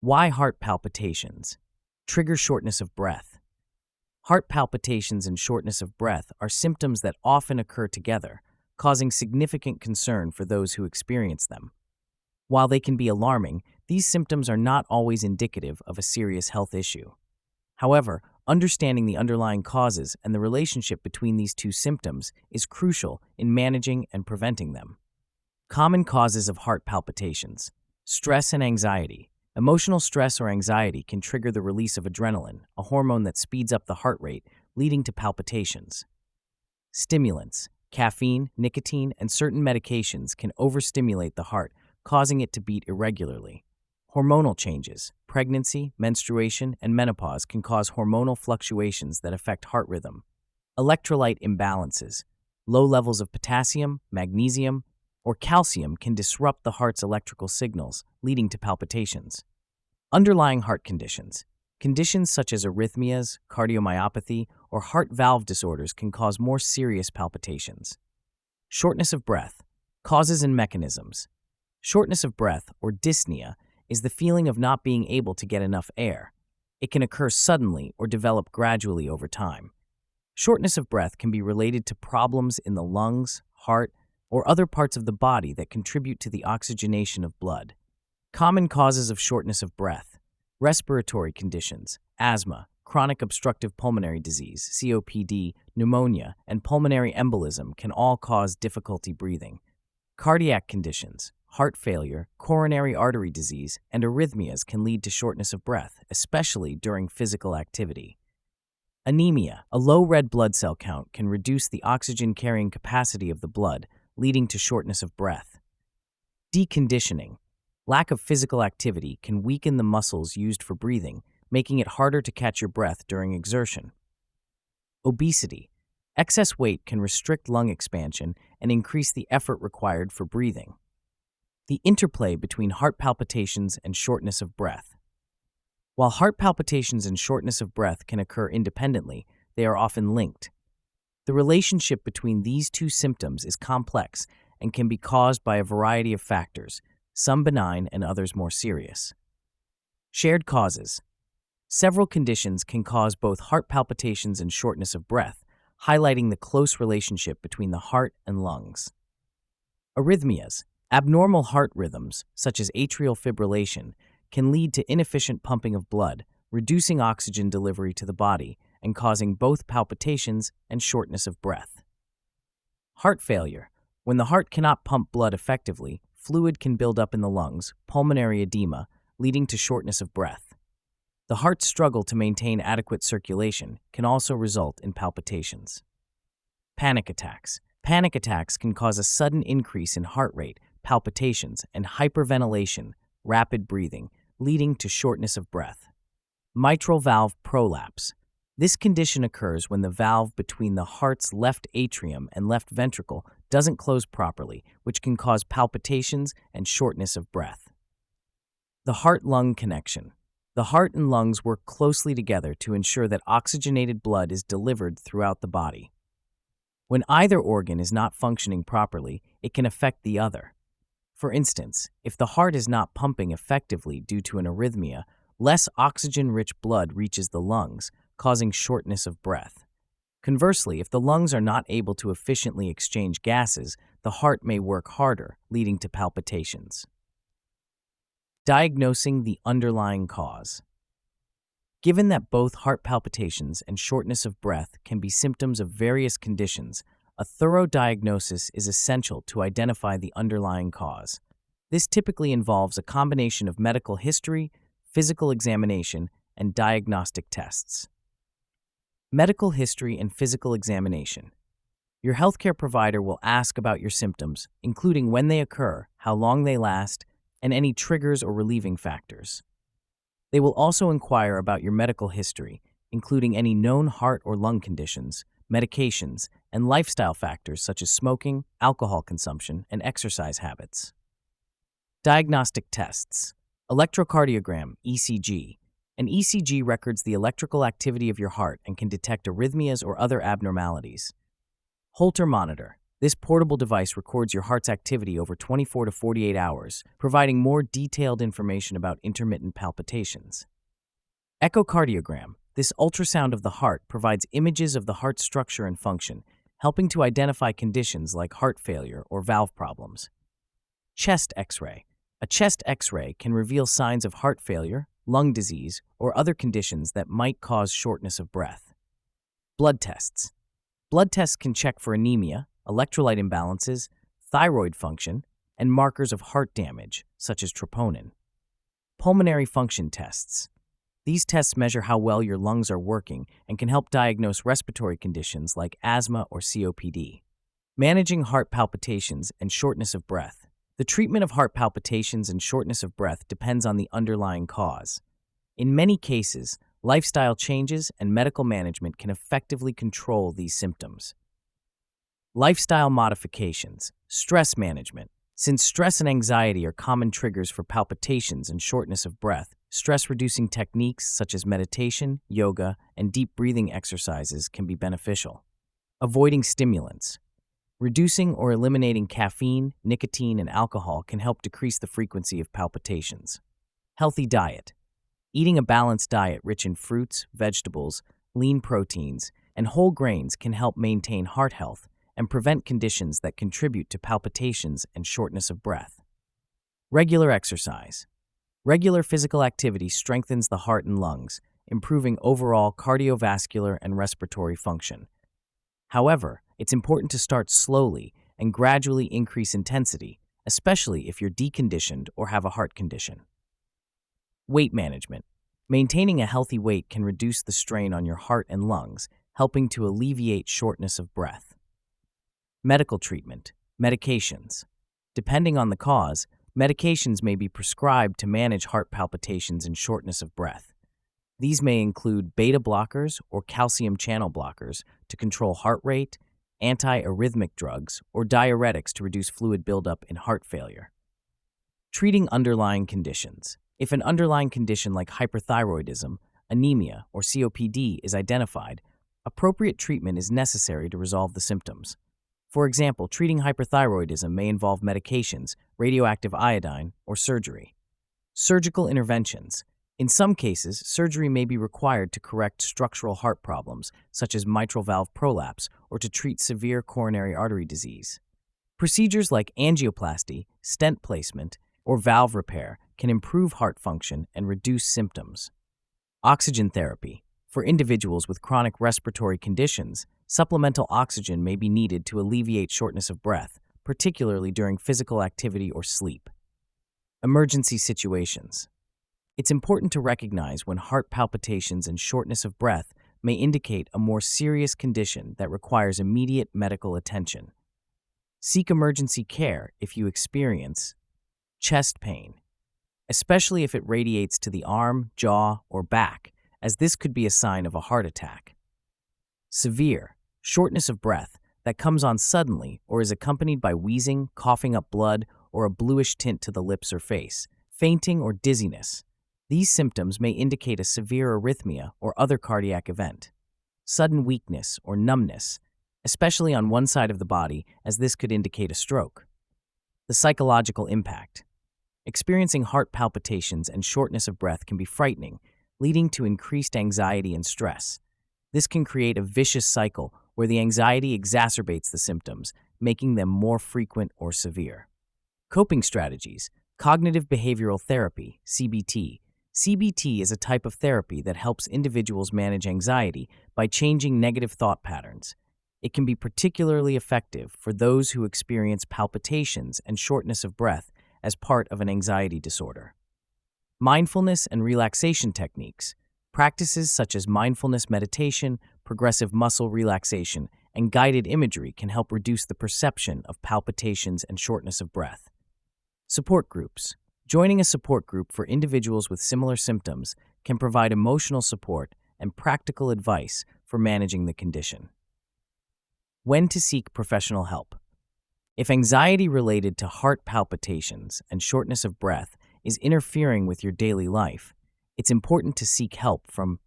Why heart palpitations? Trigger shortness of breath. Heart palpitations and shortness of breath are symptoms that often occur together, causing significant concern for those who experience them. While they can be alarming, these symptoms are not always indicative of a serious health issue. However, understanding the underlying causes and the relationship between these two symptoms is crucial in managing and preventing them. Common causes of heart palpitations. Stress and anxiety. Emotional stress or anxiety can trigger the release of adrenaline, a hormone that speeds up the heart rate, leading to palpitations. Stimulants. Caffeine, nicotine, and certain medications can overstimulate the heart, causing it to beat irregularly. Hormonal changes. Pregnancy, menstruation, and menopause can cause hormonal fluctuations that affect heart rhythm. Electrolyte imbalances. Low levels of potassium, magnesium, or calcium can disrupt the heart's electrical signals, leading to palpitations. Underlying heart conditions. Conditions such as arrhythmias, cardiomyopathy, or heart valve disorders can cause more serious palpitations. Shortness of breath. Causes and mechanisms. Shortness of breath, or dyspnea, is the feeling of not being able to get enough air. It can occur suddenly or develop gradually over time. Shortness of breath can be related to problems in the lungs, heart, or other parts of the body that contribute to the oxygenation of blood. Common causes of shortness of breath. Respiratory conditions, asthma, chronic obstructive pulmonary disease, COPD, pneumonia, and pulmonary embolism can all cause difficulty breathing. Cardiac conditions, heart failure, coronary artery disease, and arrhythmias can lead to shortness of breath, especially during physical activity. Anemia, a low red blood cell count, can reduce the oxygen-carrying capacity of the blood, leading to shortness of breath. Deconditioning. Lack of physical activity can weaken the muscles used for breathing, making it harder to catch your breath during exertion. Obesity. Excess weight can restrict lung expansion and increase the effort required for breathing. The interplay between heart palpitations and shortness of breath. While heart palpitations and shortness of breath can occur independently, they are often linked. The relationship between these two symptoms is complex and can be caused by a variety of factors, some benign and others more serious. Shared causes. Several conditions can cause both heart palpitations and shortness of breath, highlighting the close relationship between the heart and lungs. Arrhythmias. Abnormal heart rhythms, such as atrial fibrillation, can lead to inefficient pumping of blood, reducing oxygen delivery to the body, and causing both palpitations and shortness of breath. Heart failure. When the heart cannot pump blood effectively, fluid can build up in the lungs, pulmonary edema, leading to shortness of breath. The heart's struggle to maintain adequate circulation can also result in palpitations. Panic attacks. Panic attacks can cause a sudden increase in heart rate, palpitations, and hyperventilation, rapid breathing, leading to shortness of breath. Mitral valve prolapse. This condition occurs when the valve between the heart's left atrium and left ventricle doesn't close properly, which can cause palpitations and shortness of breath. The heart-lung connection. The heart and lungs work closely together to ensure that oxygenated blood is delivered throughout the body. When either organ is not functioning properly, it can affect the other. For instance, if the heart is not pumping effectively due to an arrhythmia, less oxygen-rich blood reaches the lungs, causing shortness of breath. Conversely, if the lungs are not able to efficiently exchange gases, the heart may work harder, leading to palpitations. Diagnosing the underlying cause. Given that both heart palpitations and shortness of breath can be symptoms of various conditions, a thorough diagnosis is essential to identify the underlying cause. This typically involves a combination of medical history, physical examination, and diagnostic tests. Medical history and physical examination. Your healthcare provider will ask about your symptoms, including when they occur, how long they last, and any triggers or relieving factors. They will also inquire about your medical history, including any known heart or lung conditions, medications, and lifestyle factors such as smoking, alcohol consumption, and exercise habits. Diagnostic tests. Electrocardiogram, ECG. An ECG records the electrical activity of your heart and can detect arrhythmias or other abnormalities. Holter monitor. This portable device records your heart's activity over 24 to 48 hours, providing more detailed information about intermittent palpitations. Echocardiogram. This ultrasound of the heart provides images of the heart's structure and function, helping to identify conditions like heart failure or valve problems. Chest X-ray. A chest X-ray can reveal signs of heart failure, lung disease, or other conditions that might cause shortness of breath. Blood tests. Blood tests can check for anemia, electrolyte imbalances, thyroid function, and markers of heart damage, such as troponin. Pulmonary function tests. These tests measure how well your lungs are working and can help diagnose respiratory conditions like asthma or COPD. Managing heart palpitations and shortness of breath. The treatment of heart palpitations and shortness of breath depends on the underlying cause. In many cases, lifestyle changes and medical management can effectively control these symptoms. Lifestyle modifications. Stress management. Since stress and anxiety are common triggers for palpitations and shortness of breath, stress-reducing techniques such as meditation, yoga, and deep breathing exercises can be beneficial. Avoiding stimulants. Reducing or eliminating caffeine, nicotine, and alcohol can help decrease the frequency of palpitations. Healthy diet. Eating a balanced diet rich in fruits, vegetables, lean proteins, and whole grains can help maintain heart health and prevent conditions that contribute to palpitations and shortness of breath. Regular exercise. Regular physical activity strengthens the heart and lungs, improving overall cardiovascular and respiratory function. However, it's important to start slowly and gradually increase intensity, especially if you're deconditioned or have a heart condition. Weight management. Maintaining a healthy weight can reduce the strain on your heart and lungs, helping to alleviate shortness of breath. Medical treatment. Medications. Depending on the cause, medications may be prescribed to manage heart palpitations and shortness of breath. These may include beta blockers or calcium channel blockers to control heart rate, anti-arrhythmic drugs, or diuretics to reduce fluid buildup in heart failure. Treating underlying conditions. If an underlying condition like hyperthyroidism, anemia, or COPD is identified, appropriate treatment is necessary to resolve the symptoms. For example, treating hyperthyroidism may involve medications, radioactive iodine, or surgery. Surgical interventions. In some cases, surgery may be required to correct structural heart problems, such as mitral valve prolapse, or to treat severe coronary artery disease. Procedures like angioplasty, stent placement, or valve repair can improve heart function and reduce symptoms. Oxygen therapy. For individuals with chronic respiratory conditions, supplemental oxygen may be needed to alleviate shortness of breath, particularly during physical activity or sleep. Emergency situations. It's important to recognize when heart palpitations and shortness of breath may indicate a more serious condition that requires immediate medical attention. Seek emergency care if you experience chest pain, especially if it radiates to the arm, jaw, or back, as this could be a sign of a heart attack. Severe shortness of breath that comes on suddenly or is accompanied by wheezing, coughing up blood, or a bluish tint to the lips or face, fainting or dizziness. These symptoms may indicate a severe arrhythmia or other cardiac event. Sudden weakness or numbness, especially on one side of the body, as this could indicate a stroke. The psychological impact. Experiencing heart palpitations and shortness of breath can be frightening, leading to increased anxiety and stress. This can create a vicious cycle where the anxiety exacerbates the symptoms, making them more frequent or severe. Coping strategies. Cognitive behavioral therapy, CBT. CBT is a type of therapy that helps individuals manage anxiety by changing negative thought patterns. It can be particularly effective for those who experience palpitations and shortness of breath as part of an anxiety disorder. Mindfulness and relaxation techniques. Practices such as mindfulness meditation, progressive muscle relaxation, and guided imagery can help reduce the perception of palpitations and shortness of breath. Support groups. Joining a support group for individuals with similar symptoms can provide emotional support and practical advice for managing the condition. When to seek professional help. If anxiety related to heart palpitations and shortness of breath is interfering with your daily life, it's important to seek help from